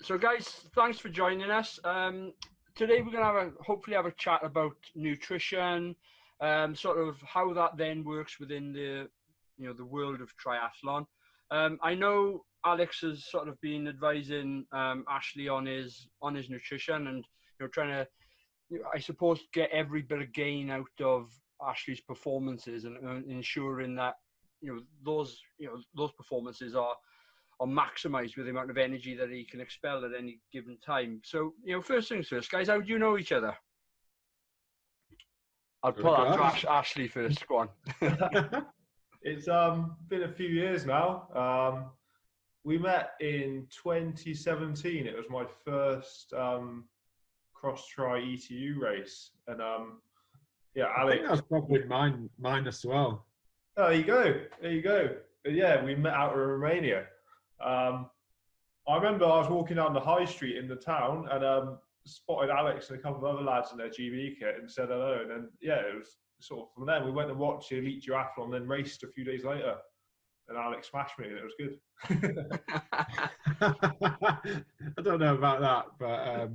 So guys, thanks for joining us. Today we're going to hopefully have a chat about nutrition, sort of how that then works within the world of triathlon. I know Alex has sort of been advising Ashley on his nutrition and trying to, I suppose, get every bit of gain out of Ashley's performances and ensuring that those performances are maximised with the amount of energy that he can expel at any given time. So, first things first, guys, how do you know each other? I'll put that to Ashley first. Go on. It's been a few years now. We met in 2017. It was my first cross-tri ETU race, and Alex. I think that's probably mine as well. Oh, there you go. But yeah, we met out in Romania. I remember I was walking down the high street in the town and spotted Alex and a couple of other lads in their GB kit and said hello. And then, it was sort of from there. We went and watched the Elite Triathlon and then raced a few days later. And Alex smashed me and it was good. I don't know about that, but...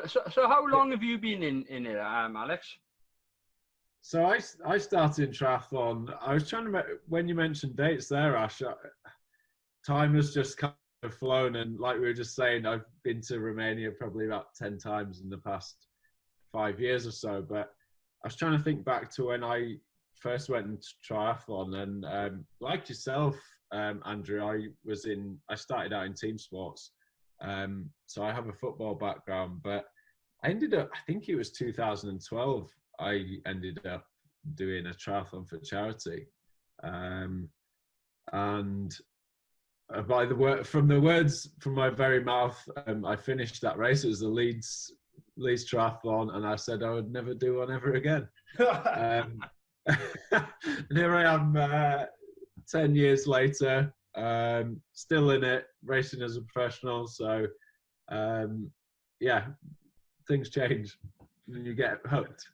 So how long have you been in it, Alex? So I started in triathlon. I was trying to, when you mentioned dates there, Ash, time has just kind of flown, and like we were just saying, I've been to Romania probably about 10 times in the past 5 years or so. But I was trying to think back to when I first went into triathlon, and like yourself, Andrew, I started out in team sports, so I have a football background. But I ended up, I think it was 2012, I ended up doing a triathlon for charity, and from the words from my very mouth, I finished that race. It was the Leeds triathlon, and I said I would never do one ever again. And here I am, 10 years later, still in it, racing as a professional. So, things change, and you get hooked.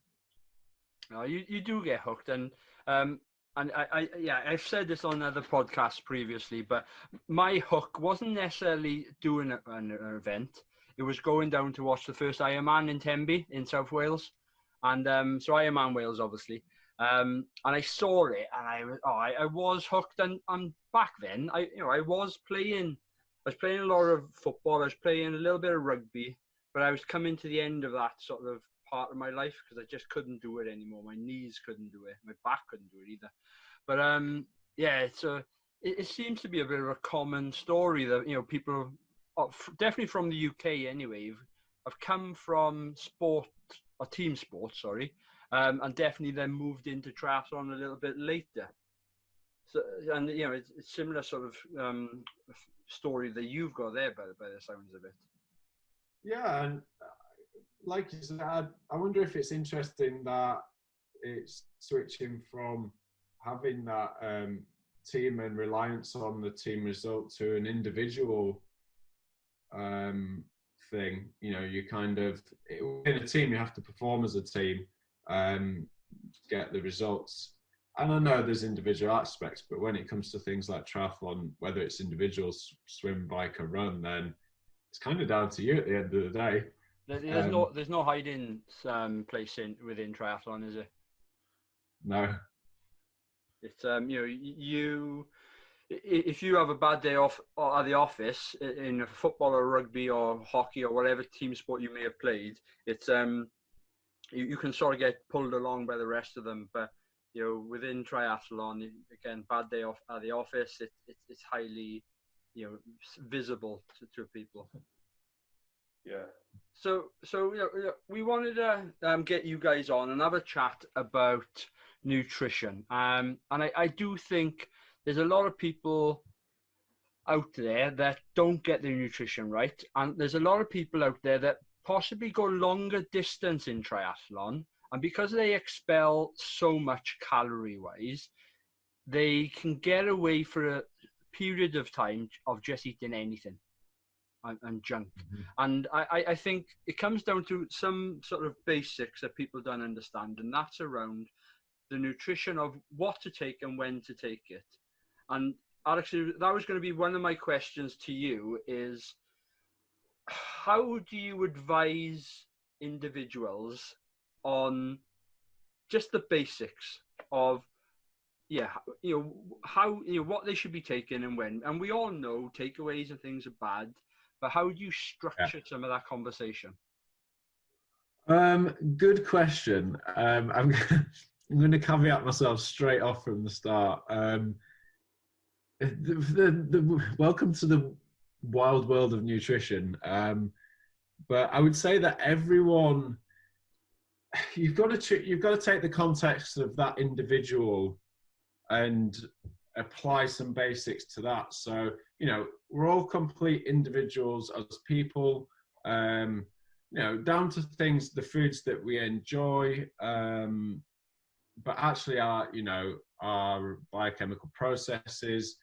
No, you do get hooked, and I've said this on other podcasts previously, but my hook wasn't necessarily doing an event. It was going down to watch the first Ironman in Tenby in South Wales, and so Ironman Wales, obviously. And I saw it, and I was hooked. And back then, I was playing a lot of football. I was playing a little bit of rugby, but I was coming to the end of that sort of part of my life because I just couldn't do it anymore. My knees couldn't do it, my back couldn't do it either. But it seems to be a bit of a common story that people, definitely from the UK anyway, have come from sport or team sports, and definitely then moved into triathlon a little bit later. So, and it's similar sort of story that you've got there by the sounds of it. Yeah, and like you said, I wonder if it's interesting that it's switching from having that team and reliance on the team result to an individual thing. You kind of, in a team, you have to perform as a team, get the results. And I know there's individual aspects, but when it comes to things like triathlon, whether it's individuals, swim, bike, or run, then it's kind of down to you at the end of the day. There's no hiding place within triathlon, is it? No. It's if you have a bad day off at the office in football or rugby or hockey or whatever team sport you may have played, it's you can sort of get pulled along by the rest of them. But within triathlon, again, bad day off at the office, it's highly visible to people. Yeah. So we wanted to get you guys on and have a chat about nutrition. And I do think there's a lot of people out there that don't get their nutrition right. And there's a lot of people out there that possibly go longer distance in triathlon. And because they expel so much calorie-wise, they can get away for a period of time of just eating anything and junk. Mm-hmm. And I think it comes down to some sort of basics that people don't understand, and that's around the nutrition of what to take and when to take it. And Alex, that was going to be one of my questions to you is, how do you advise individuals on just the basics of, how, what they should be taking and when? And we all know takeaways and things are bad, but how do you structure some of that conversation? Good question. I'm going to caveat myself straight off from the start. Welcome to the wild world of nutrition. But I would say that everyone, you've got to take the context of that individual and apply some basics to that. So, we're all complete individuals as people, down to things, the foods that we enjoy, but actually our biochemical processes,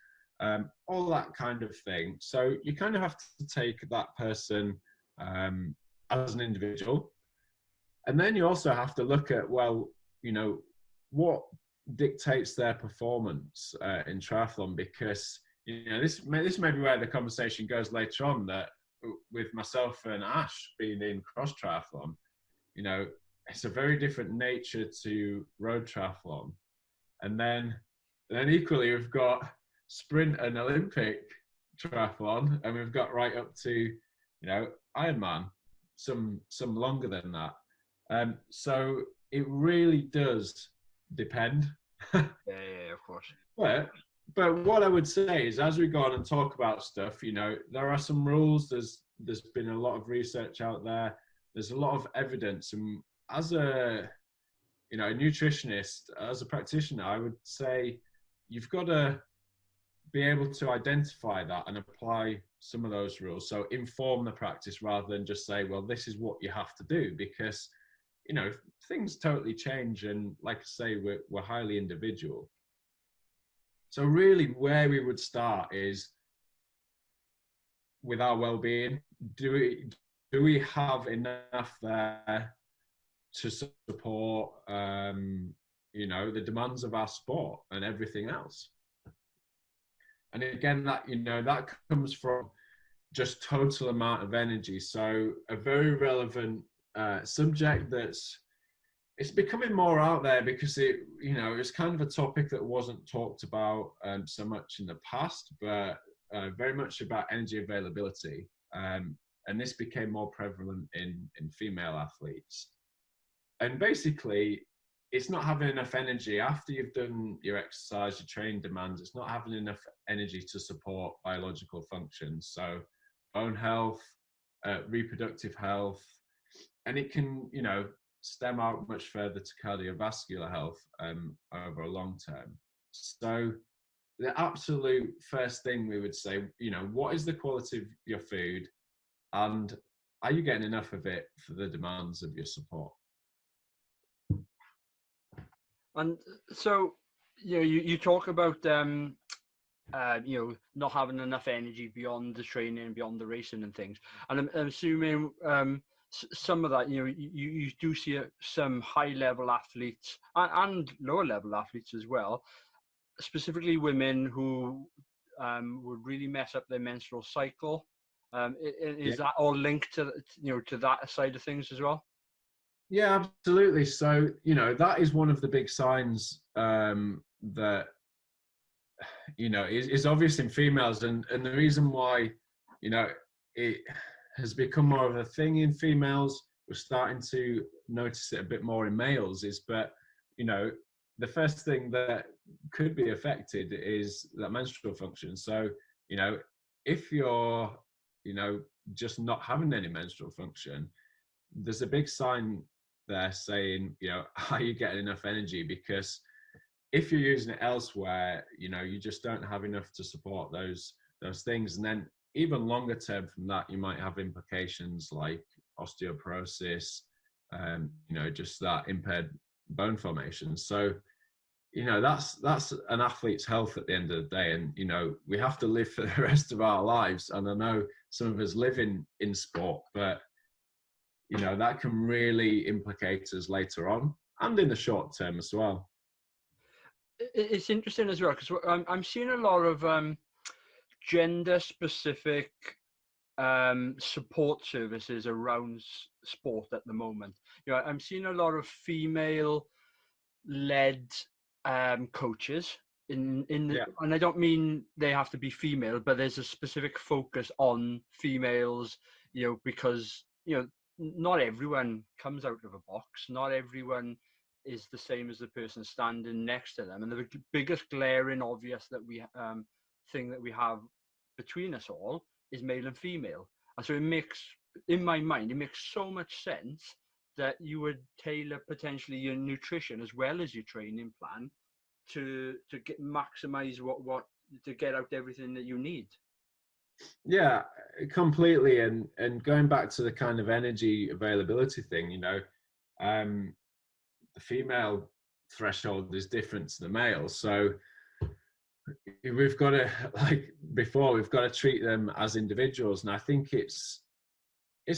all that kind of thing. So you kind of have to take that person as an individual. And then you also have to look at, what dictates their performance in triathlon, because this may be where the conversation goes later on, that with myself and Ash being in cross triathlon, it's a very different nature to road triathlon. And then equally we've got sprint and Olympic triathlon, and we've got right up to ironman, some longer than that. So it really does depend. Yeah, of course. But what I would say is, as we go on and talk about stuff, there are some rules. There's been a lot of research out there. There's a lot of evidence, and as a nutritionist, as a practitioner, I would say you've got to be able to identify that and apply some of those rules. So inform the practice rather than just say, well, this is what you have to do, because things totally change, and like I say, we're highly individual. So really where we would start is with our well-being. Do we have enough there to support the demands of our sport and everything else? And again, that comes from just total amount of energy. So a very relevant subject it's becoming more out there, because it's kind of a topic that wasn't talked about so much in the past, but very much about energy availability. And this became more prevalent in female athletes. And basically, it's not having enough energy after you've done your exercise, your training demands. It's not having enough energy to support biological functions. So bone health, reproductive health, and it can, stem out much further to cardiovascular health over a long term. So the absolute first thing we would say, what is the quality of your food, and are you getting enough of it for the demands of your support? And so, you talk about not having enough energy beyond the training, beyond the racing and things. And I'm assuming some of that, you do see some high-level athletes and lower-level athletes as well, specifically women who would really mess up their menstrual cycle. Is that all linked to that side of things as well? Yeah, absolutely. So that is one of the big signs that is obvious in females, and the reason why it has become more of a thing in females, we're starting to notice it a bit more in males, is but the first thing that could be affected is that menstrual function. So if you're just not having any menstrual function, there's a big sign there saying, are you getting enough energy? Because if you're using it elsewhere, you just don't have enough to support those things. And then even longer term from that, you might have implications like osteoporosis, just that impaired bone formation. So, that's an athlete's health at the end of the day. And, we have to live for the rest of our lives. And I know some of us live in sport, but, that can really implicate us later on and in the short term as well. It's interesting as well, because I'm seeing a lot of gender-specific support services around sport at the moment. I'm seeing a lot of female led coaches in the, Yeah. and I don't mean they have to be female, but there's a specific focus on females, because not everyone comes out of a box, not everyone is the same as the person standing next to them, and the biggest glaring obvious that we thing that we have between us all is male and female. And so in my mind, it makes so much sense that you would tailor potentially your nutrition as well as your training plan to maximize what to get out everything that you need. Yeah, completely. And going back to the kind of energy availability thing, the female threshold is different to the male. So we've got to, like before, we've got to treat them as individuals. And I think it's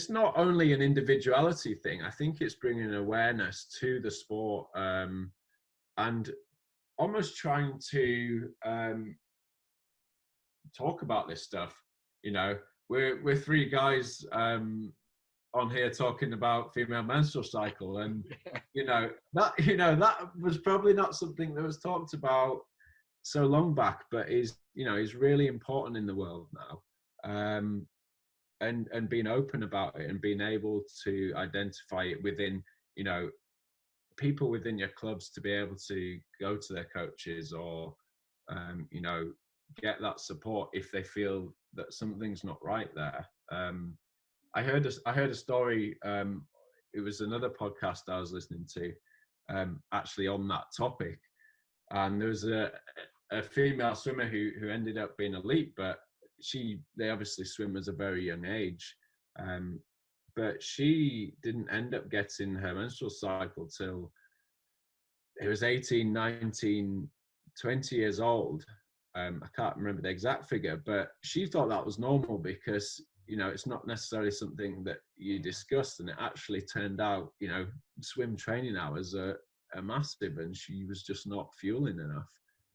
not only an individuality thing. I think it's bringing awareness to the sport, and almost trying to talk about this stuff. We're three guys on here talking about female menstrual cycle, and that was probably not something that was talked about so long back, but is really important in the world now. And being open about it and being able to identify it within, people within your clubs to be able to go to their coaches or, get that support if they feel that something's not right there. I heard a story. It was another podcast I was listening to, actually on that topic, and there was a female swimmer who ended up being elite, but they obviously swim at a very young age, but she didn't end up getting her menstrual cycle till it was 18, 19, 20 years old. I can't remember the exact figure, but she thought that was normal because it's not necessarily something that you discussed, and it actually turned out swim training hours are massive, and she was just not fueling enough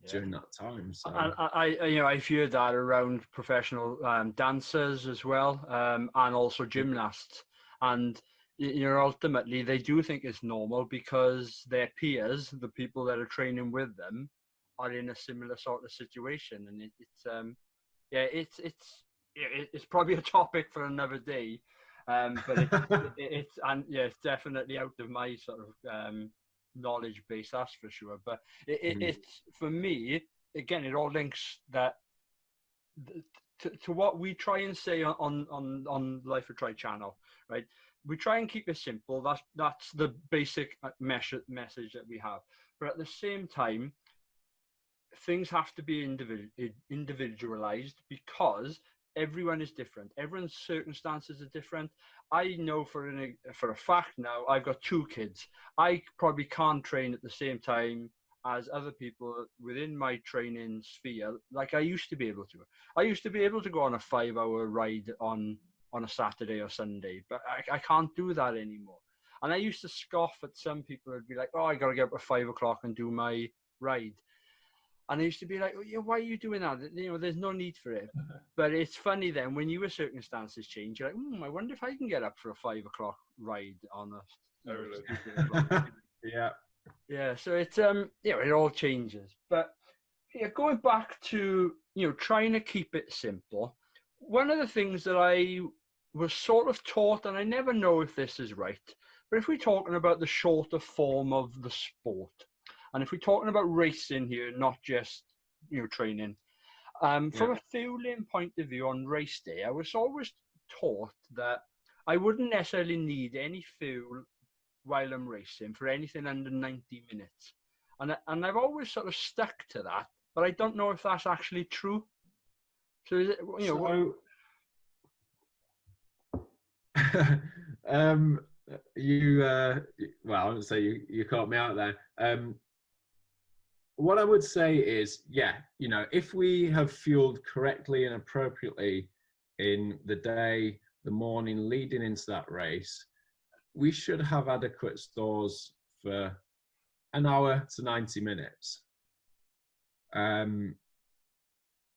during that time. So I've heard that around professional dancers as well, and also gymnasts, and ultimately they do think it's normal because their peers, the people that are training with them, are in a similar sort of situation, and it's probably a topic for another day, but it's definitely out of my sort of knowledge base, that's for sure. But it's, for me, again, it all links that to what we try and say on Life of Tri channel, right? We try and keep it simple. That's the basic message that we have. But at the same time, things have to be individualized because everyone is different. Everyone's circumstances are different. I know for a fact now, I've got 2 kids. I probably can't train at the same time as other people within my training sphere like I used to be able to. I used to be able to go on a 5-hour ride on a Saturday or Sunday, but I can't do that anymore. And I used to scoff at some people who'd be like, oh, I got to get up at 5 o'clock and do my ride. And I used to be like, oh, yeah, why are you doing that? There's no need for it. But it's funny then when your circumstances change, you're like, I wonder if I can get up for a 5 o'clock ride on a yeah. So it's it all changes. But going back to trying to keep it simple. One of the things that I was sort of taught, and I never know if this is right, but if we're talking about the shorter form of the sport, and if we're talking about racing here, not just training, from a fueling point of view on race day, I was always taught that I wouldn't necessarily need any fuel while I'm racing for anything under 90 minutes. And I've always sort of stuck to that, but I don't know if that's actually true. So is it, well, I would say you caught me out there. What I would say is, if we have fueled correctly and appropriately in the day, the morning leading into that race, we should have adequate stores for an hour to 90 minutes.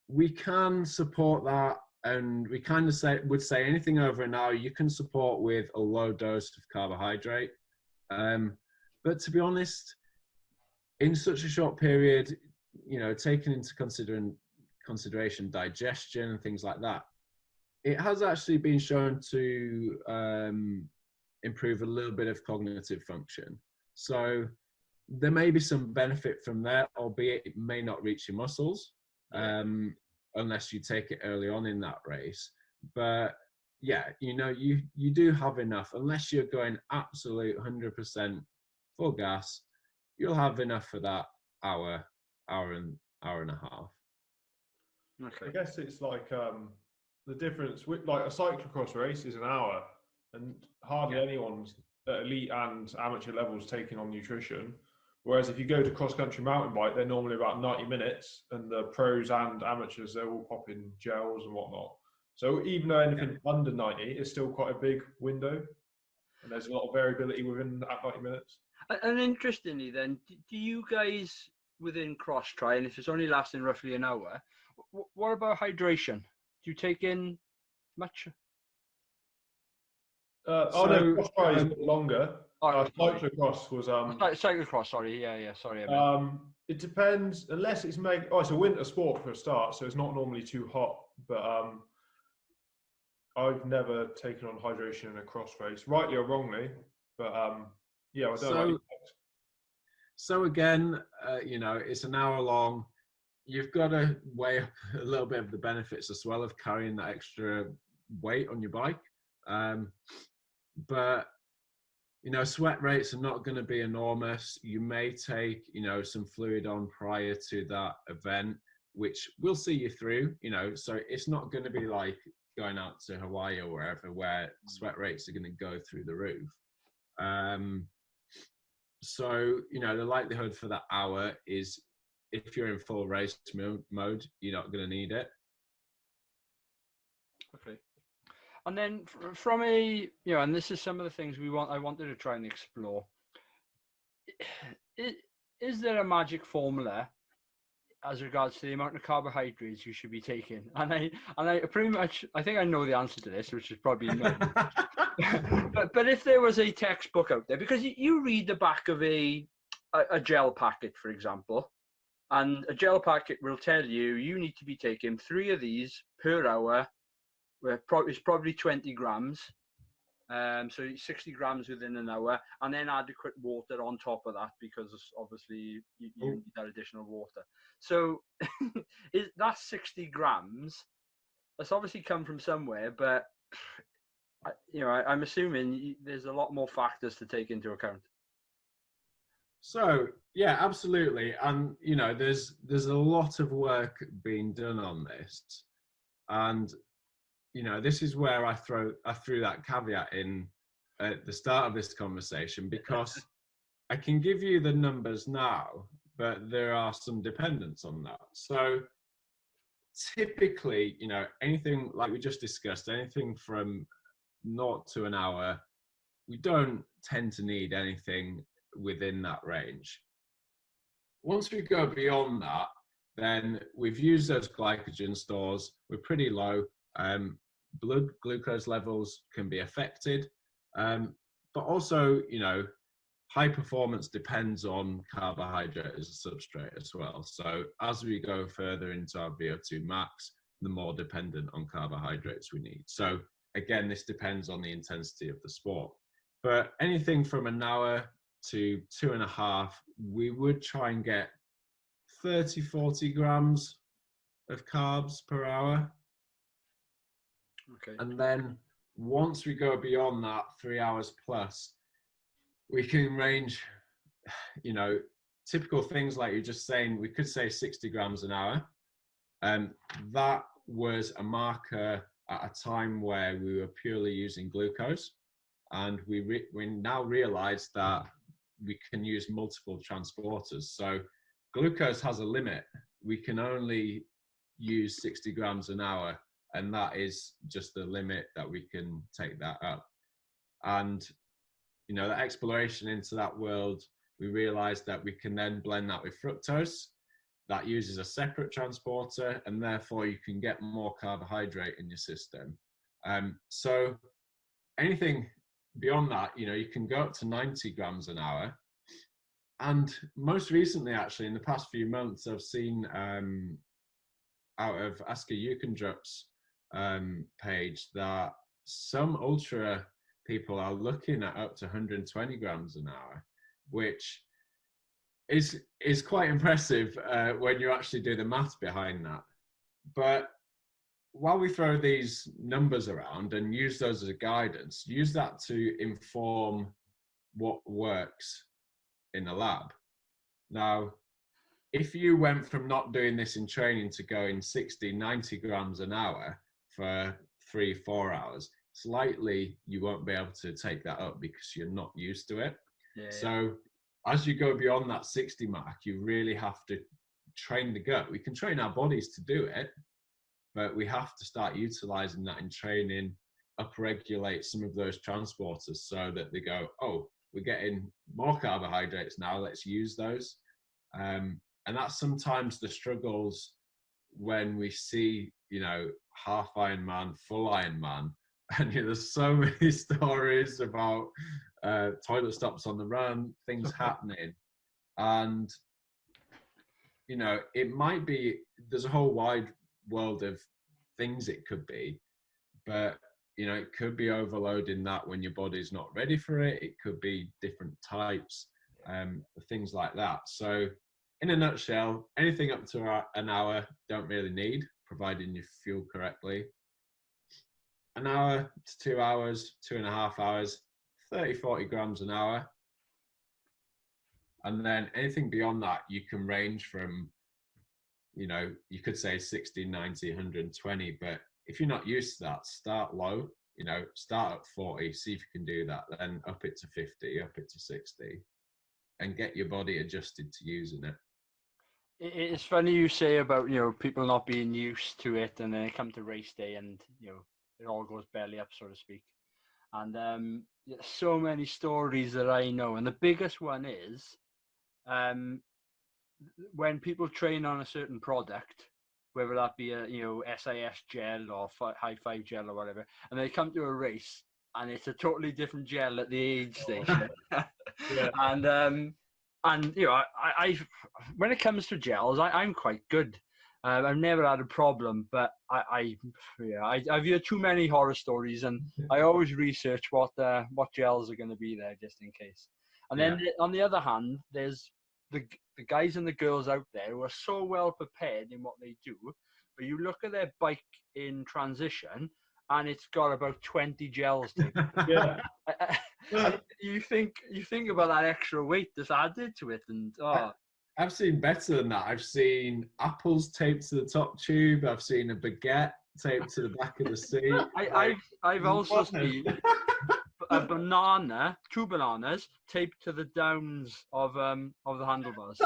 We can support that And we kind of would say anything over an hour you can support with a low dose of carbohydrate. But to be honest, in such a short period, taking into consideration digestion and things like that, it has actually been shown to improve a little bit of cognitive function. So there may be some benefit from there, albeit it may not reach your muscles unless you take it early on in that race. But yeah, you do have enough. Unless you're going absolute 100% full gas, you'll have enough for that hour and a half. Okay. I guess it's like the difference with like a cyclocross race is an hour, and hardly anyone's at elite and amateur levels taking on nutrition. Whereas if you go to cross-country mountain bike, they're normally about 90 minutes, and the pros and amateurs, they're all popping gels and whatnot. So even though anything under 90 is still quite a big window, and there's a lot of variability within that 90 minutes. And interestingly then, do you guys within cross-tri, and if it's only lasting roughly an hour, what about hydration? Do you take in much? No, cross-tri is longer. Cyclocross was cyclocross. Sorry, sorry. It depends. Unless it's it's a winter sport for a start, so it's not normally too hot. But I've never taken on hydration in a cross race, rightly or wrongly. But I don't. So again, it's an hour long. You've got to weigh up a little bit of the benefits as well of carrying that extra weight on your bike. But sweat rates are not going to be enormous. You may take, some fluid on prior to that event, which will see you through, so it's not going to be like going out to Hawaii or wherever where sweat rates are going to go through the roof. So, the likelihood for that hour is if you're in full race mode, you're not going to need it. Okay. And then from and this is some of the things I wanted to try and explore. Is there a magic formula as regards to the amount of carbohydrates you should be taking? And I pretty much, I think I know the answer to this, which is probably no. but if there was a textbook out there, because you read the back of a gel packet, for example, and a gel packet will tell you need to be taking 3 of these per hour. It's probably 20 grams, so 60 grams within an hour, and then adequate water on top of that, because obviously you need that additional water. So that's 60 grams. That's obviously come from somewhere, but I'm assuming there's a lot more factors to take into account. So yeah, absolutely, and there's a lot of work being done on this, and this is where I threw that caveat in at the start of this conversation, because I can give you the numbers now, but there are some dependence on that. So typically, anything like we just discussed, anything from 0 to an hour, we don't tend to need anything within that range. Once we go beyond that, then we've used those glycogen stores. We're pretty low. Blood glucose levels can be affected, but also, high performance depends on carbohydrate as a substrate as well. So as we go further into our VO2 max, the more dependent on carbohydrates we need. So again, this depends on the intensity of the sport. But anything from an hour to 2.5, we would try and get 30-40 grams of carbs per hour. Okay. And then once we go beyond that, 3 hours plus, we can range, typical things like you're just saying, we could say 60 grams an hour. That was a marker at a time where we were purely using glucose. And we now realize that we can use multiple transporters. So glucose has a limit. We can only use 60 grams an hour. And that is just the limit that we can take that up. And, that exploration into that world, we realized that we can then blend that with fructose. that uses a separate transporter, and therefore you can get more carbohydrate in your system. So anything beyond that, you can go up to 90 grams an hour. And most recently, actually, in the past few months, I've seen out of Asker Jukendrup's page that some ultra people are looking at up to 120 grams an hour, which is quite impressive when you actually do the math behind that. But while we throw these numbers around and use those as a guidance, use that to inform what works in the lab. Now, if you went from not doing this in training to going 60, 90 grams an hour for 3-4 hours, it's likely you won't be able to take that up because you're not used to it. Yeah. So as you go beyond that 60 mark, you really have to train the gut. We can train our bodies to do it, but we have to start utilizing that in training, upregulate some of those transporters so that they go, oh, we're getting more carbohydrates now, let's use those. And that's sometimes the struggles when we see, half Ironman, full Ironman, and there's so many stories about toilet stops on the run, things happening. And, it might be, there's a whole wide world of things it could be, but it could be overloading that when your body's not ready for it. It could be different types, things like that. So in a nutshell, anything up to an hour don't really need, providing you fuel correctly. An hour to 2 hours, 2.5 hours, 30-40 grams an hour. And then anything beyond that, you can range from, you could say 60, 90, 120, but if you're not used to that, start low, start at 40, see if you can do that, then up it to 50, up it to 60, and get your body adjusted to using it. It's funny you say about, people not being used to it, and then they come to race day and, it all goes belly up, so to speak. And so many stories that I know, and the biggest one is when people train on a certain product, whether that be a SIS gel or high five gel or whatever, and they come to a race and it's a totally different gel at the aid station. Yeah. And I when it comes to gels, I'm quite good. I've never had a problem, but I've heard too many horror stories, and I always research what gels are going to be there just in case. And then on the other hand, there's the guys and the girls out there who are so well prepared in what they do, but you look at their bike in transition and it's got about 20 gels to it. Yeah. You think about that extra weight that's added to it, and I've seen better than that. I've seen apples taped to the top tube. I've seen a baguette taped to the back of the seat. I've also seen a banana, 2 bananas taped to the downs of the handlebars.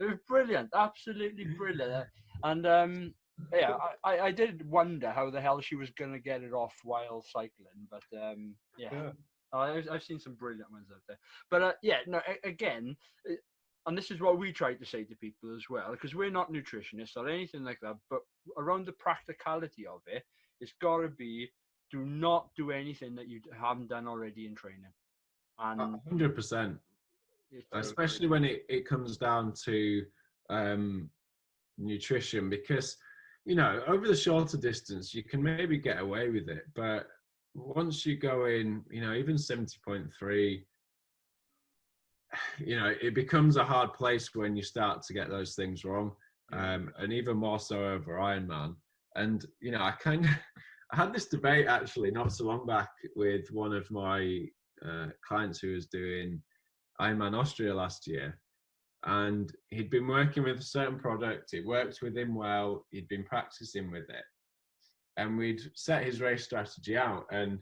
It was brilliant, absolutely brilliant. And I did wonder how the hell she was gonna get it off while cycling, but I've seen some brilliant ones out there. But again, and this is what we try to say to people as well, because we're not nutritionists or anything like that, but around the practicality of it, it's got to be, do not do anything that you haven't done already in training. And 100%. Especially when it comes down to nutrition, because, over the shorter distance, you can maybe get away with it. But once you go in, even 70.3, it becomes a hard place when you start to get those things wrong. And even more so over Ironman. And, I had this debate actually not so long back with one of my clients who was doing Ironman Austria last year, and he'd been working with a certain product. It worked with him well. He'd been practicing with it, and we'd set his race strategy out, and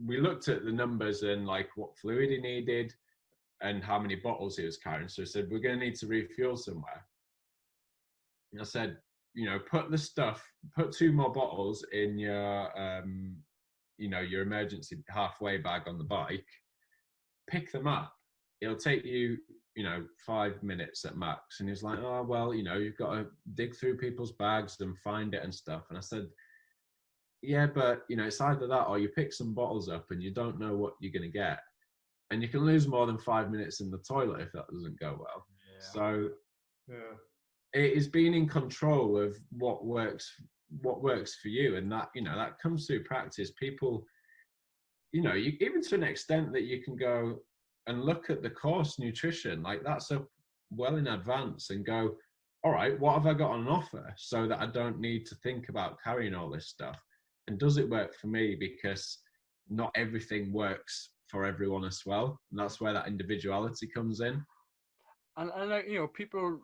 we looked at the numbers and like what fluid he needed and how many bottles he was carrying. So he said, we're going to need to refuel somewhere. And I said, put 2 more bottles in your your emergency halfway bag on the bike, pick them up. It'll take you, 5 minutes at max. And he's like, oh, well, you've got to dig through people's bags and find it and stuff. And I said, yeah, but it's either that or you pick some bottles up and you don't know what you're going to get. And you can lose more than 5 minutes in the toilet if that doesn't go well. Yeah. So it is being in control of what works for you. And that, that comes through practice. People, even to an extent that you can go and look at the course nutrition, like that's up well in advance, and go, all right, what have I got on offer so that I don't need to think about carrying all this stuff? And does it work for me? Because not everything works for everyone as well. And that's where that individuality comes in. And people,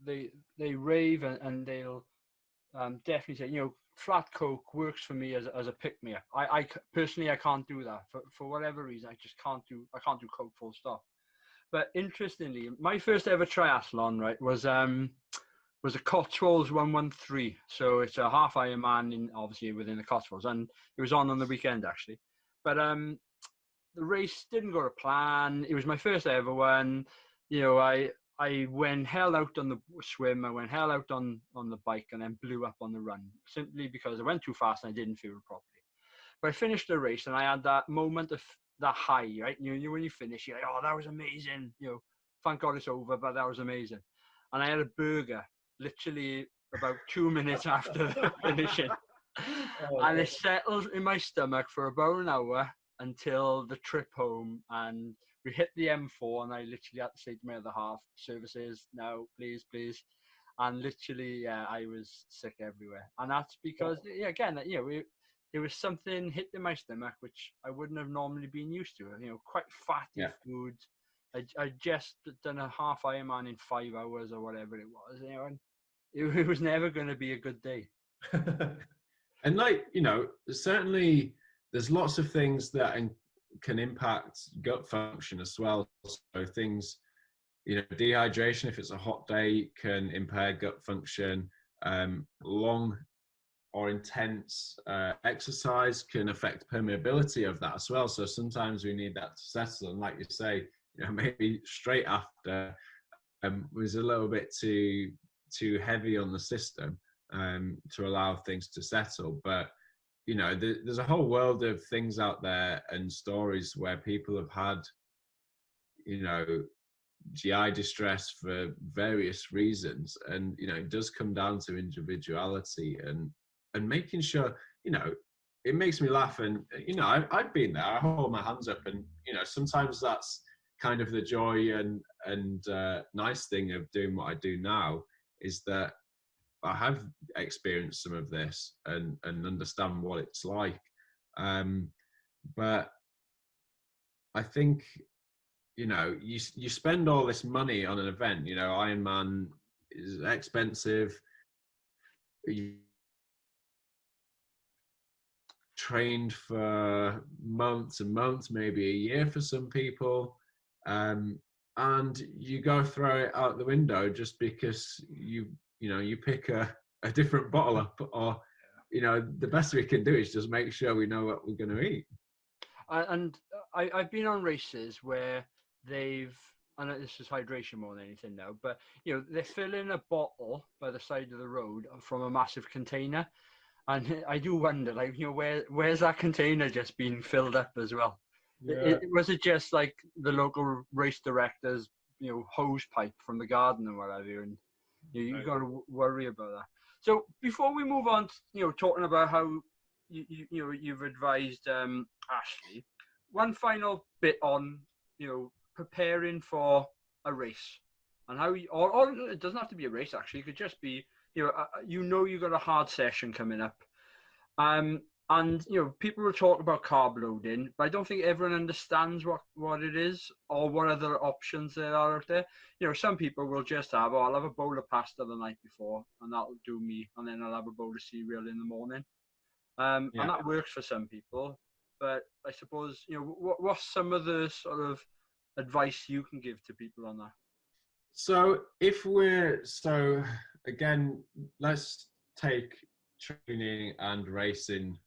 they rave and they'll definitely say, flat Coke works for me as a pick-me-up. I personally, I can't do that for whatever reason. I just can't do Coke full stop. But interestingly, my first ever triathlon, right, was a Cotswolds 113. So it's a half Ironman obviously within the Cotswolds, and it was on the weekend actually. But the race didn't go to plan. It was my first ever one. I went hell out on the swim, I went hell out on the bike, and then blew up on the run, simply because I went too fast and I didn't feel properly. But I finished the race and I had that moment of that high, right? When you finish, you're like, oh, that was amazing. Thank God it's over, but that was amazing. And I had a burger literally about 2 minutes after the finishing. And it settled in my stomach for about an hour until the trip home, and we hit the M4, and I literally had to say to my other half, services, no, please. And literally, I was sick everywhere. And that's because, again, it was something hit in my stomach, which I wouldn't have normally been used to. Quite fatty food. I just done a half Ironman in 5 hours or whatever it was. And it was never going to be a good day. And certainly there's lots of things that can impact gut function as well. So things, dehydration, if it's a hot day, can impair gut function. Long or intense exercise can affect permeability of that as well. So sometimes we need that to settle. And like you say, maybe straight after was a little bit too heavy on the system to allow things to settle. But there's a whole world of things out there and stories where people have had, GI distress for various reasons. And, it does come down to individuality and making sure, it makes me laugh. And, I've been there, I hold my hands up, and, sometimes that's kind of the joy and nice thing of doing what I do now, is that I have experienced some of this and understand what it's like. But I think, you spend all this money on an event, Ironman is expensive. You trained for months and months, maybe a year for some people. And you go throw it out the window just because you pick a different bottle up, or the best we can do is just make sure we know what we're going to eat. And I've been on races where I know this is hydration more than anything now, but they fill in a bottle by the side of the road from a massive container, and I do wonder, where's that container just being filled up as well? Was it just like the local race director's hose pipe from the garden or whatever, and you got to worry about that. So before we move on to, talking about how you've advised Ashley, one final bit on preparing for a race, and how or it doesn't have to be a race, actually. It could just be you've got a hard session coming up, and people will talk about carb loading, but I don't think everyone understands what it is or what other options there are out there. Some people will just have, I'll have a bowl of pasta the night before and that'll do me, and then I'll have a bowl of cereal in the morning, and that works for some people. But I suppose what's some of the sort of advice you can give to people on that? So again, let's take training and racing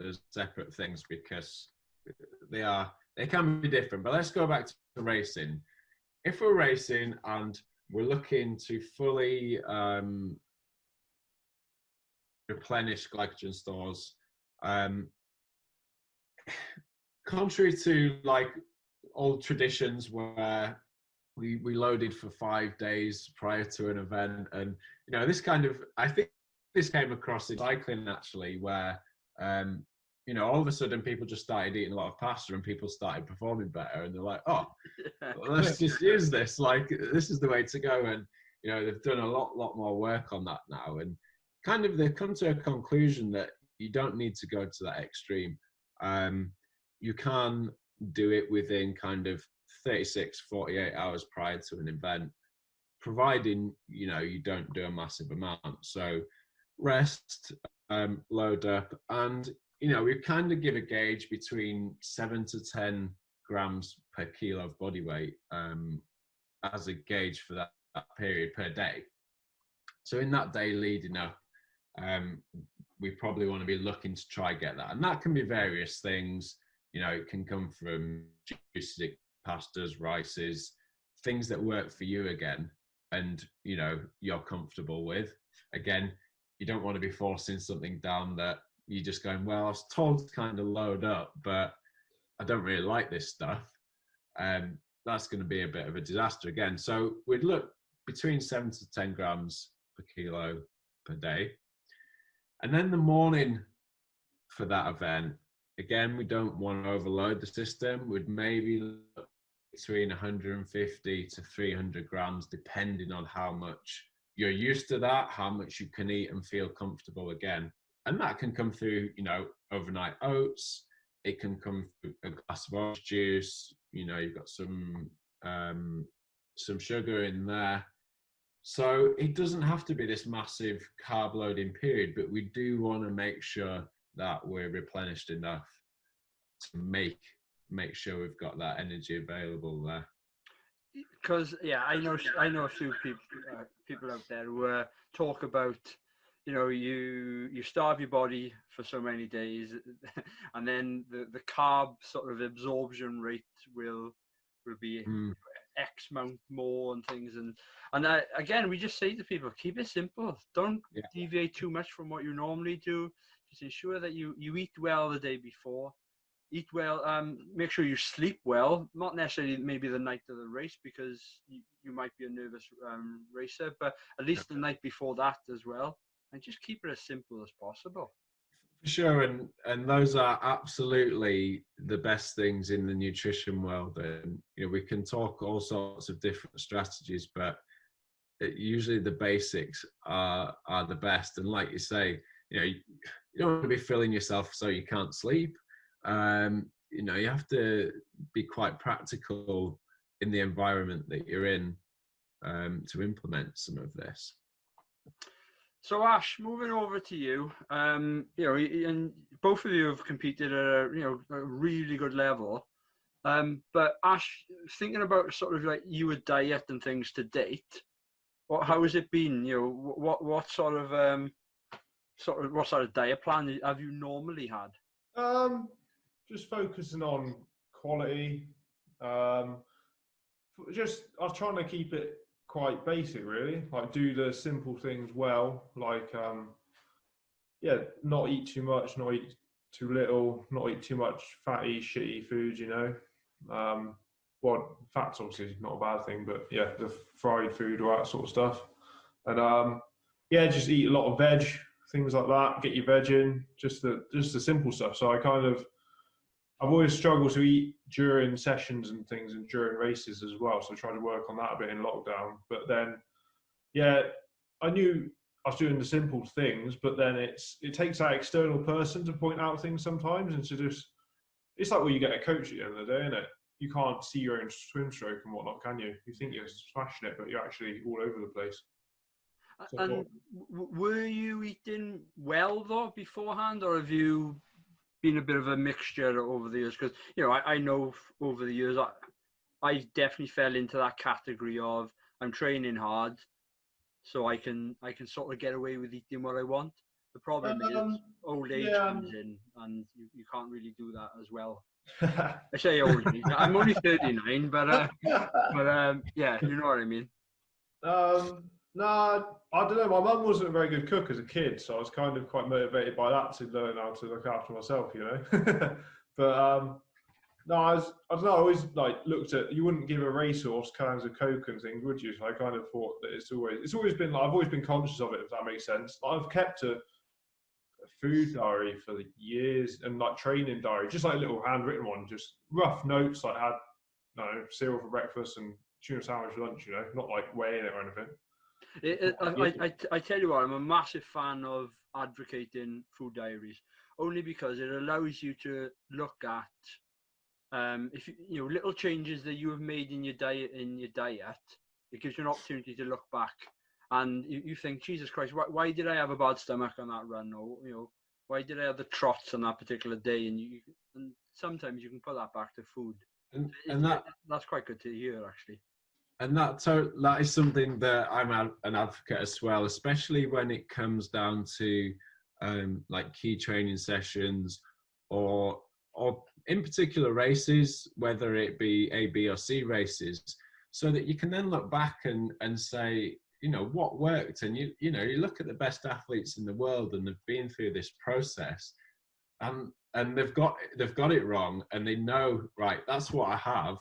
as separate things, because they can be different. But let's go back to racing. if we're racing and we're looking to fully replenish glycogen stores, contrary to like old traditions where we loaded for 5 days prior to an event, and you know, this kind of, I think this came across in cycling actually, where you know, all of a sudden people just started eating a lot of pasta and people started performing better, and they're like, oh, well, let's just use this, like this is the way to go. And you know, they've done a lot more work on that now, and kind of they've come to a conclusion that you don't need to go to that extreme. You can do it within kind of 36-48 hours prior to an event, providing you know you don't do a massive amount. So rest, load up, and you know, we kind of give a gauge between 7 to 10 grams per kilo of body weight as a gauge for that period per day. So in that day leading up, we probably want to be looking to try get that, and that can be various things. You know, it can come from juicy pastas, rices, things that work for you again, and you know you're comfortable with. Again, you don't want to be forcing something down that you're just going, well, I was told to kind of load up, but I don't really like this stuff. That's going to be a bit of a disaster again. So we'd look between 7 to 10 grams per kilo per day. And then the morning for that event, again, we don't want to overload the system. We'd maybe look between 150 to 300 grams, depending on how much you're used to that, how much you can eat and feel comfortable again. And that can come through, you know, overnight oats. It can come through a glass of orange juice. You know, you've got some sugar in there. So it doesn't have to be this massive carb loading period, but we do want to make sure that we're replenished enough to make sure we've got that energy available there. Because yeah, I know a few people out there who talk about, you know, you starve your body for so many days, and then the carb sort of absorption rate will be X amount more and things, and again, we just say to people, keep it simple. Don't deviate too much from what you normally do. Just ensure that you eat well the day before. Eat well, make sure you sleep well, not necessarily maybe the night of the race, because you might be a nervous racer, but at least the night before that as well, and just keep it as simple as possible. For sure, and those are absolutely the best things in the nutrition world. And you know, we can talk all sorts of different strategies, but usually the basics are the best. And like you say, you know, you don't want to be filling yourself so you can't sleep. You know, you have to be quite practical in the environment that you're in to implement some of this. So Ash, moving over to you, you know, and both of you have competed at a really good level. But Ash, thinking about sort of like your diet and things to date, how has it been? You know, what sort of diet plan have you normally had? Just focusing on quality. I was trying to keep it quite basic, really. Like do the simple things well. Like not eat too much, not eat too little, not eat too much fatty, shitty food. You know, well, fat's obviously not a bad thing, but yeah, the fried food, all that sort of stuff. And just eat a lot of veg, things like that. Get your veg in, just the simple stuff. So I've always struggled to eat during sessions and things and during races as well. So I tried to work on that a bit in lockdown. But then, I knew I was doing the simple things, but then it takes that external person to point out things sometimes. And it's like when you get a coach at the end of the day, isn't it? You can't see your own swim stroke and whatnot, can you? You think you're smashing it, but you're actually all over the place. And were you eating well though beforehand, or have you been a bit of a mixture over the years? Because you know, I know over the years I definitely fell into that category of I'm training hard, so I can sort of get away with eating what I want. The problem is old age comes in, and you can't really do that as well. I say old age. I'm only 39, but yeah, you know what I mean. Nah, I don't know. My mum wasn't a very good cook as a kid, so I was kind of quite motivated by that to learn how to look after myself, you know. But no, I don't know. I always like looked at. You wouldn't give a racehorse cans of Coke and things, would you? So I kind of thought that it's always been like I've always been conscious of it, if that makes sense. I've kept a food diary for years and like training diary, just like a little handwritten one, just rough notes. Like had cereal for breakfast and tuna sandwich for lunch, you know, not like weighing it or anything. I tell you what, I'm a massive fan of advocating food diaries, only because it allows you to look at if you know little changes that you have made in your diet. It gives you an opportunity to look back, and you think, Jesus Christ, why did I have a bad stomach on that run, or you know, why did I have the trots on that particular day? And sometimes you can put that back to food, and that's quite good to hear, actually. And that is something that I'm an advocate as well, especially when it comes down to like key training sessions or in particular races, whether it be A, B or C races, so that you can then look back and say, you know, what worked. And you know, you look at the best athletes in the world and they've been through this process and they've got it wrong, and they know, right, that's what I have,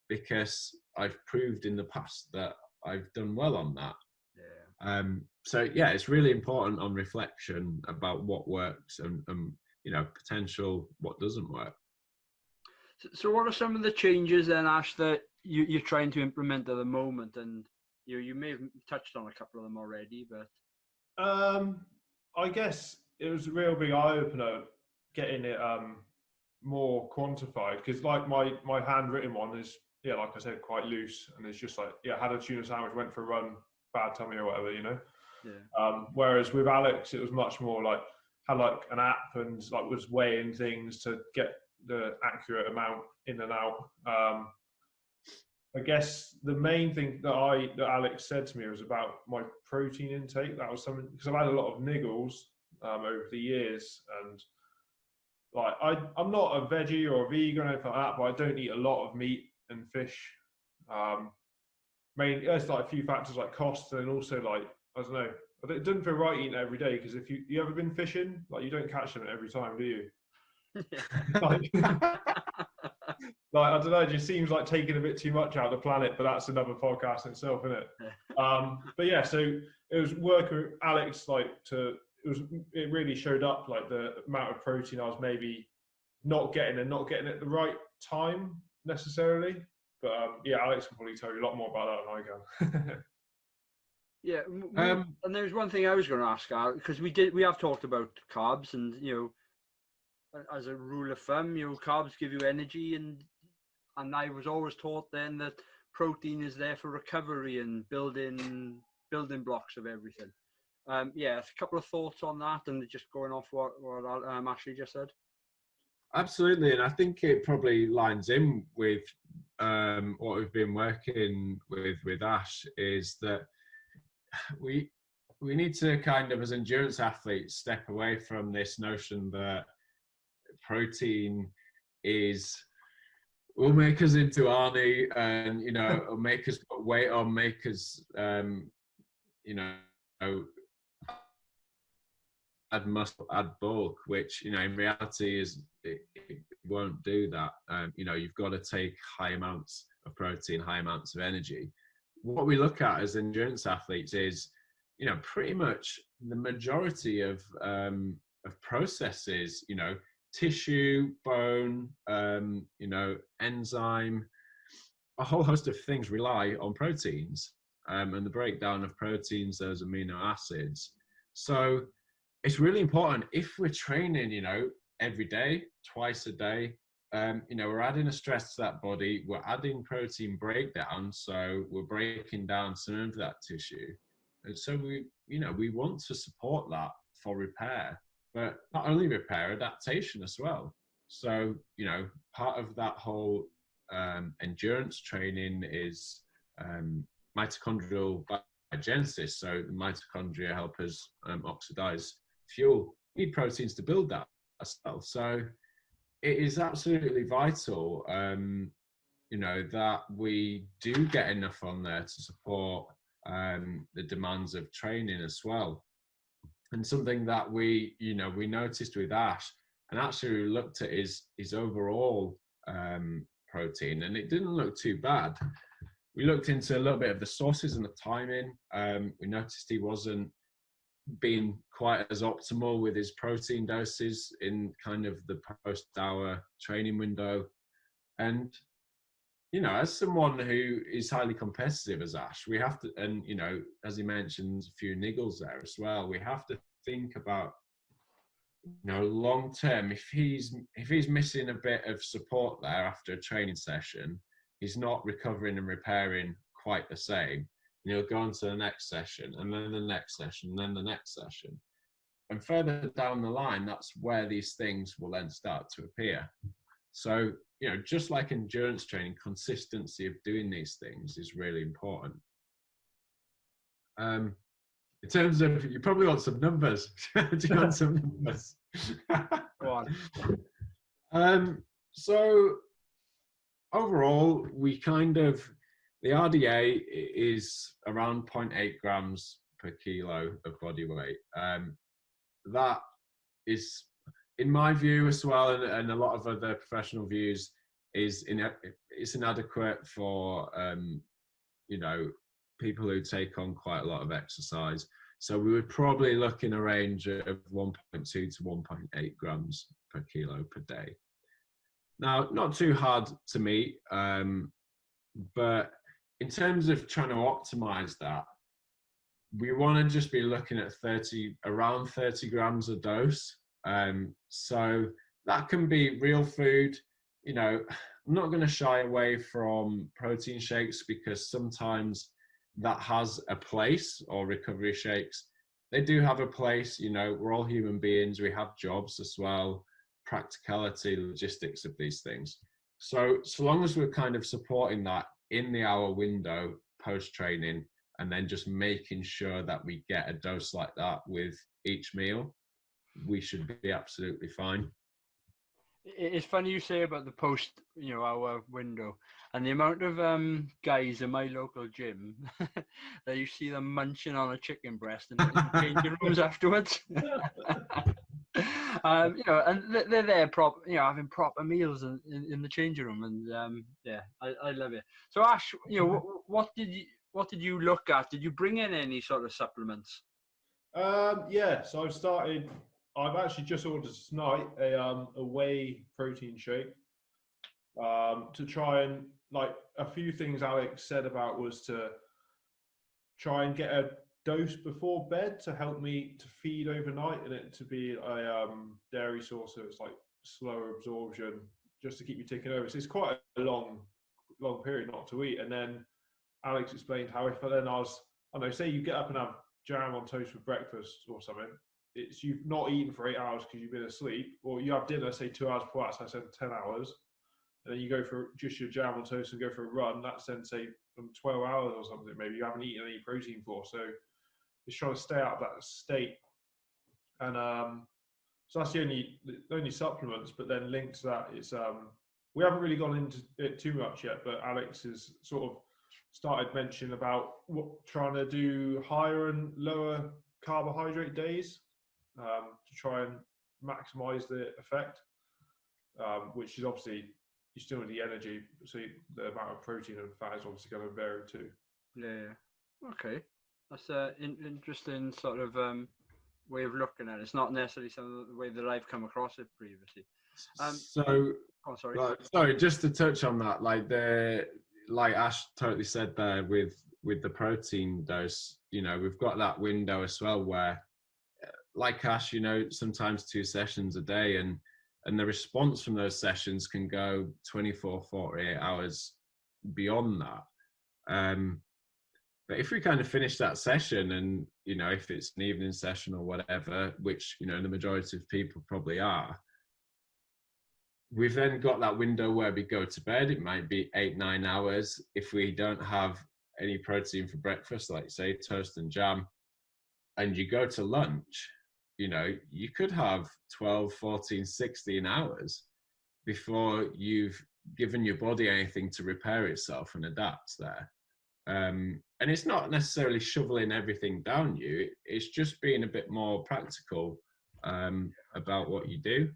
because I've proved in the past that I've done well on that. Yeah. So yeah, it's really important on reflection about what works and you know, potential what doesn't work. So what are some of the changes then, Ash, that you're trying to implement at the moment? And you may have touched on a couple of them already, but I guess it was a real big eye opener getting it more quantified, because like my handwritten one is, yeah, like I said, quite loose, and it's just like, yeah, had a tuna sandwich, went for a run, bad tummy or whatever, you know. Yeah. Whereas with Alex, it was much more like had like an app and like was weighing things to get the accurate amount in and out. I guess the main thing that Alex said to me was about my protein intake. That was something, because I've had a lot of niggles over the years, and like I'm not a veggie or a vegan or anything like that, but I don't eat a lot of meat and fish. Mainly, there's like a few factors like cost, and also like, I don't know, it doesn't feel right eating every day, because if you ever been fishing, like you don't catch them every time, do you? like I don't know, it just seems like taking a bit too much out of the planet, but that's another podcast in itself, isn't it? But yeah, so it was working with Alex, like it really showed up like the amount of protein I was maybe not getting at the right time necessarily. But yeah, Alex can probably tell you a lot more about that than I can. Yeah, and there's one thing I was going to ask, because we have talked about carbs, and you know, as a rule of thumb, you know, carbs give you energy, and I was always taught then that protein is there for recovery and building blocks of everything. Yeah, a couple of thoughts on that, and just going off what Ashley just said. Absolutely, and I think it probably lines in with what we've been working with Ash, is that we need to kind of, as endurance athletes, step away from this notion that protein will make us into Arnie, and you know, will make us put weight on, make us you know, add muscle, add bulk, which, you know, in reality it won't do that. You know, you've got to take high amounts of protein, high amounts of energy. What we look at as endurance athletes is, you know, pretty much the majority of processes, you know, tissue, bone, you know, enzyme, a whole host of things rely on proteins, and the breakdown of proteins, those amino acids. So it's really important, if we're training, you know, every day, twice a day, you know, we're adding a stress to that body, we're adding protein breakdown, so we're breaking down some of that tissue. And so we want to support that for repair, but not only repair, adaptation as well. So, you know, part of that whole endurance training is mitochondrial biogenesis. So the mitochondria help us oxidize fuel. We need proteins to build that as well. So it is absolutely vital, you know, that we do get enough on there to support the demands of training as well. And something that we noticed with Ash, and actually we looked at his overall protein, and it didn't look too bad. We looked into a little bit of the sources and the timing. We noticed he wasn't being quite as optimal with his protein doses in kind of the post-hour training window. And, you know, as someone who is highly competitive as Ash, we have to, and, you know, as he mentioned, a few niggles there as well, we have to think about, you know, long term, if he's missing a bit of support there after a training session, he's not recovering and repairing quite the same. And he'll go on to the next session, and then the next session, and then the next session. And further down the line, that's where these things will then start to appear. So, you know, just like endurance training, consistency of doing these things is really important. In terms of, you probably want some numbers. Do you want some numbers? Go on. So overall, we kind of, the RDA is around 0.8 grams per kilo of body weight. That is, in my view as well, and a lot of other professional views, it's inadequate for you know, people who take on quite a lot of exercise. So we would probably look in a range of 1.2 to 1.8 grams per kilo per day. Now, not too hard to meet, but in terms of trying to optimize that, we want to just be looking at around 30 grams a dose. So that can be real food. You know, I'm not going to shy away from protein shakes because sometimes that has a place, or recovery shakes. They do have a place. You know, we're all human beings. We have jobs as well, practicality, logistics of these things. So long as we're kind of supporting that in the hour window post-training, and then just making sure that we get a dose like that with each meal, we should be absolutely fine. It's funny you say about the post, you know, hour window, and the amount of guys in my local gym that you see them munching on a chicken breast in the changing rooms afterwards. You know, and they're there, you know, having proper meals in the changing room, and yeah, I love it. So Ash, you know, what did you look at? Did you bring in any sort of supplements? Yeah, so I've actually just ordered tonight a whey protein shake to try and, like, a few things Alex said about was to try and get a dose before bed to help me to feed overnight, and it to be a dairy source, so it's like slower absorption, just to keep me ticking over. So it's quite a long period not to eat. And then Alex explained how if I don't know, say you get up and have jam on toast for breakfast or something, it's you've not eaten for 8 hours because you've been asleep, or you have dinner, say 2 hours before that, so I said 10 hours, and then you go for just your jam on toast and go for a run, that's then say 12 hours or something, maybe you haven't eaten any protein for. So it's trying to stay out of that state. And so that's the only supplements. But then linked to that, it's we haven't really gone into it too much yet, but Alex has sort of started mentioning about trying to do higher and lower carbohydrate days to try and maximize the effect, which is obviously, you still need the energy, so the amount of protein and fat is obviously going to vary too. Yeah. Okay. That's an interesting sort of way of looking at it. It's not necessarily the way that I've come across it previously. Sorry, just to touch on that, like Ash totally said there with the protein dose, you know, we've got that window as well where, like Ash, you know, sometimes 2 sessions a day, and the response from those sessions can go 24, 48 hours beyond that. But if we kind of finish that session, and, you know, if it's an evening session or whatever, which, you know, the majority of people probably are, we've then got that window where we go to bed. It might be 8-9 hours. If we don't have any protein for breakfast, like say toast and jam, and you go to lunch, you know, you could have 12, 14, 16 hours before you've given your body anything to repair itself and adapt there. And it's not necessarily shoveling everything down you, it's just being a bit more practical about what you do.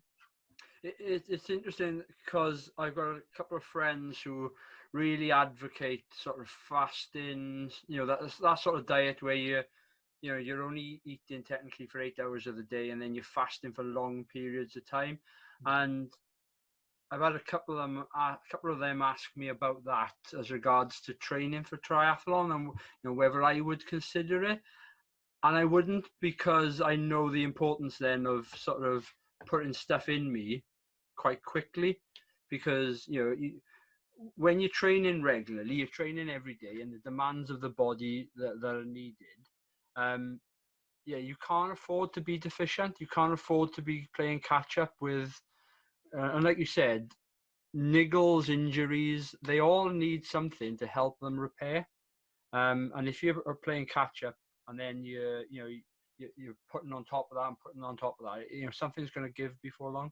It's interesting because I've got a couple of friends who really advocate sort of fasting, that sort of diet where you're only eating technically for 8 hours of the day, and then you're fasting for long periods of time. And I've had a couple of them ask me about that as regards to training for triathlon, and whether I would consider it. And I wouldn't, because I know the importance then of sort of putting stuff in me quite quickly, because when you're training regularly, you're training every day, and the demands of the body that are needed, you can't afford to be deficient. You can't afford to be playing catch up with, and like you said, niggles, injuries, they all need something to help them repair. And if you are playing catch up, and then you're putting on top of that and putting on top of that, something's going to give before long.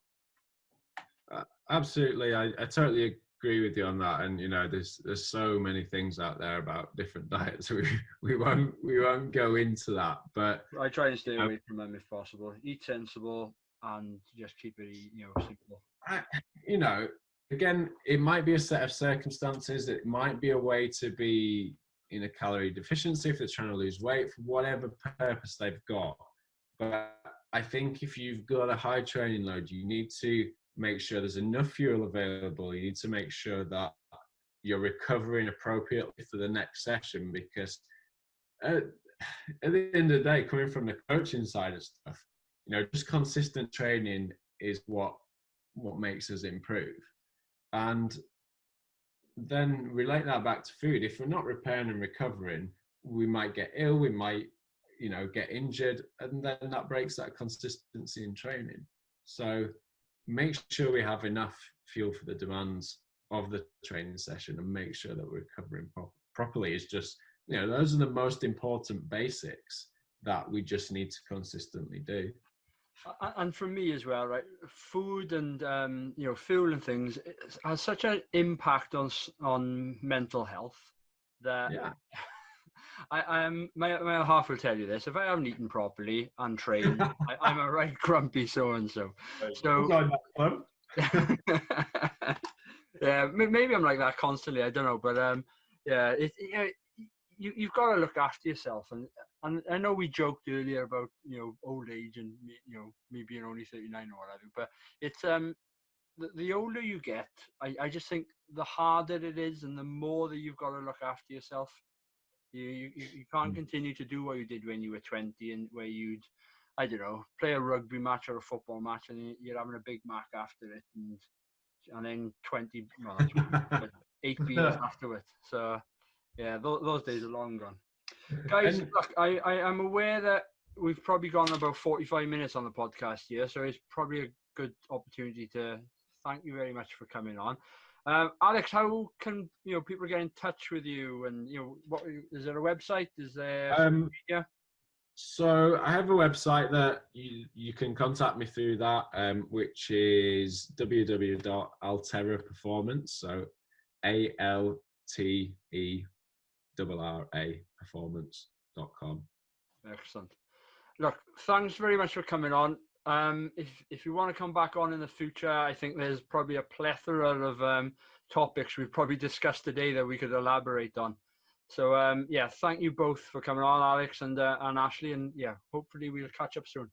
Absolutely, I totally agree with you on that. And there's so many things out there about different diets. We won't go into that, but I try and stay away from them if possible. Eat sensible and just keep it simple. Again, it might be a set of circumstances. It might be a way to be in a calorie deficiency if they're trying to lose weight for whatever purpose they've got. But I think if you've got a high training load, you need to make sure there's enough fuel available. You need to make sure that you're recovering appropriately for the next session, because at the end of the day, coming from the coaching side of stuff, just consistent training is what makes us improve. And then relate that back to food. If we're not repairing and recovering, we might get ill, we might get injured, and then that breaks that consistency in training. So make sure we have enough fuel for the demands of the training session, and make sure that we're recovering properly. Is just, those are the most important basics that we just need to consistently do. And for me as well, right, food and fuel and things has such an impact on mental health that my half will tell you this: if I haven't eaten properly and trained, I'm a right grumpy so and so. Yeah, maybe I'm like that constantly. I don't know, but you've got to look after yourself. And I know we joked earlier about old age and me being only 39 or whatever, but it's the older you get, I just think the harder it is, and the more that you've got to look after yourself. You can't continue to do what you did when you were 20, and where you'd, I don't know, play a rugby match or a football match, and you're having a Big Mac after it, and then 8 beers afterwards. So yeah, those days are long gone. Guys, look, I am aware that we've probably gone about 45 minutes on the podcast here, so it's probably a good opportunity to thank you very much for coming on. Alex, how can people get in touch with you? And what is there a website? Is there media? So I have a website that you can contact me through that, which is www.Alterra Performance. So ALTERRA performance.com. Excellent. Look, thanks very much for coming on. If you want to come back on in the future, I think there's probably a plethora of topics we've probably discussed today that we could elaborate on. So thank you both for coming on, Alex and Ashley, and hopefully we'll catch up soon.